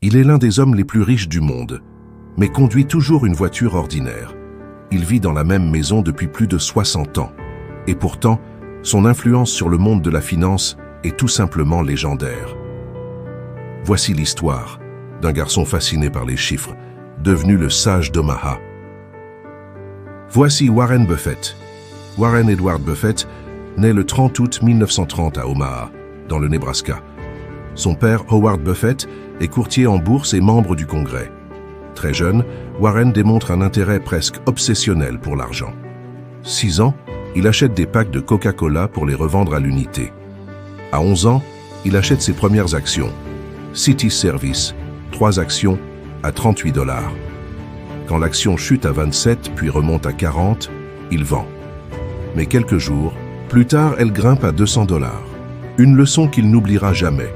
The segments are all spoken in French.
Il est l'un des hommes les plus riches du monde, mais conduit toujours une voiture ordinaire. Il vit dans la même maison depuis plus de 60 ans. Et pourtant, son influence sur le monde de la finance est tout simplement légendaire. Voici l'histoire d'un garçon fasciné par les chiffres, devenu le sage d'Omaha. Voici Warren Buffett. Warren Edward Buffett naît le 30 août 1930 à Omaha, dans le Nebraska. Son père, Howard Buffett, est courtier en bourse et membre du Congrès. Très jeune, Warren démontre un intérêt presque obsessionnel pour l'argent. 6 ans, il achète des packs de Coca-Cola pour les revendre à l'unité. À 11 ans, il achète ses premières actions. City Service, 3 actions à 38 $. Quand l'action chute à 27 puis remonte à 40, il vend. Mais quelques jours plus tard, elle grimpe à 200 $. Une leçon qu'il n'oubliera jamais.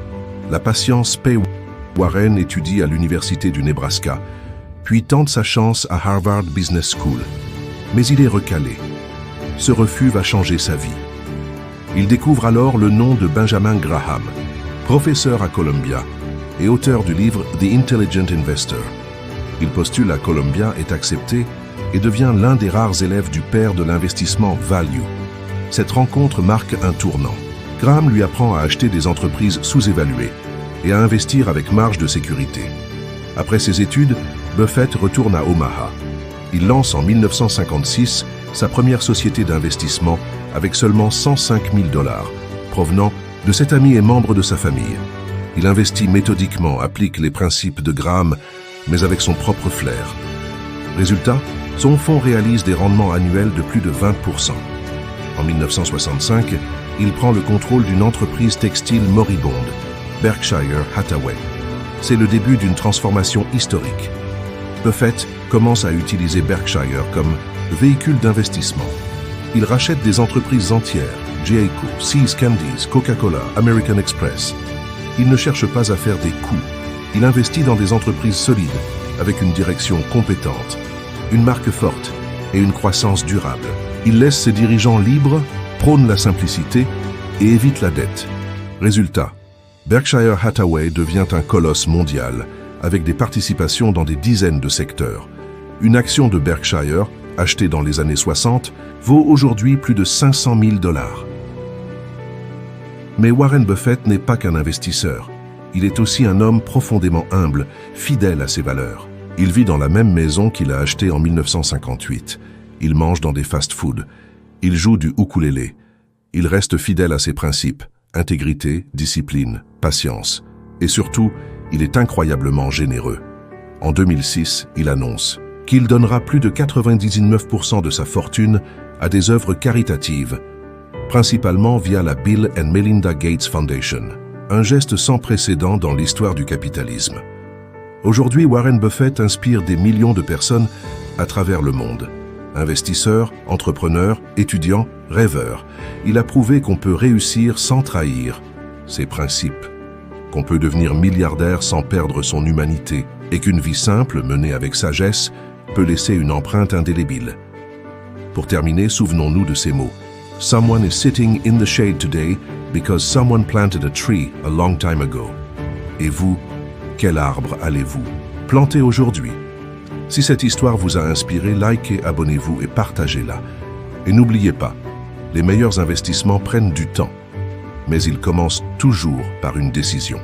La patience paie. Warren étudie à l'université du Nebraska, puis tente sa chance à Harvard Business School. Mais il est recalé. Ce refus va changer sa vie. Il découvre alors le nom de Benjamin Graham, professeur à Columbia et auteur du livre The Intelligent Investor. Il postule à Columbia, est accepté et devient l'un des rares élèves du père de l'investissement Value. Cette rencontre marque un tournant. Graham lui apprend à acheter des entreprises sous-évaluées et à investir avec marge de sécurité. Après ses études, Buffett retourne à Omaha. Il lance en 1956 sa première société d'investissement avec seulement 105 000 $, provenant de cet ami et membre de sa famille. Il investit méthodiquement, applique les principes de Graham, mais avec son propre flair. Résultat, son fonds réalise des rendements annuels de plus de 20%. En 1965, il prend le contrôle d'une entreprise textile moribonde, Berkshire Hathaway. C'est le début d'une transformation historique. Buffett commence à utiliser Berkshire comme véhicule d'investissement. Il rachète des entreprises entières, Jayco, See's Candies, Coca-Cola, American Express. Il ne cherche pas à faire des coups. Il investit dans des entreprises solides, avec une direction compétente, une marque forte et une croissance durable. Il laisse ses dirigeants libres, prône la simplicité et évite la dette. Résultat, Berkshire Hathaway devient un colosse mondial, avec des participations dans des dizaines de secteurs. Une action de Berkshire, achetée dans les années 60, vaut aujourd'hui plus de 500 000 $. Mais Warren Buffett n'est pas qu'un investisseur. Il est aussi un homme profondément humble, fidèle à ses valeurs. Il vit dans la même maison qu'il a achetée en 1958. Il mange dans des fast-foods. Il joue du ukulélé. Il reste fidèle à ses principes, intégrité, discipline, patience. Et surtout, il est incroyablement généreux. En 2006, il annonce qu'il donnera plus de 99% de sa fortune à des œuvres caritatives, principalement via la Bill and Melinda Gates Foundation, un geste sans précédent dans l'histoire du capitalisme. Aujourd'hui, Warren Buffett inspire des millions de personnes à travers le monde. Investisseurs, entrepreneurs, étudiants, rêveurs, il a prouvé qu'on peut réussir sans trahir ses principes, qu'on peut devenir milliardaire sans perdre son humanité et qu'une vie simple, menée avec sagesse, peut laisser une empreinte indélébile. Pour terminer, souvenons-nous de ces mots. Someone is sitting in the shade today because someone planted a tree a long time ago. Et vous, quel arbre allez-vous planter aujourd'hui? Si cette histoire vous a inspiré, likez, abonnez-vous et partagez-la. Et n'oubliez pas, les meilleurs investissements prennent du temps, mais ils commencent toujours par une décision.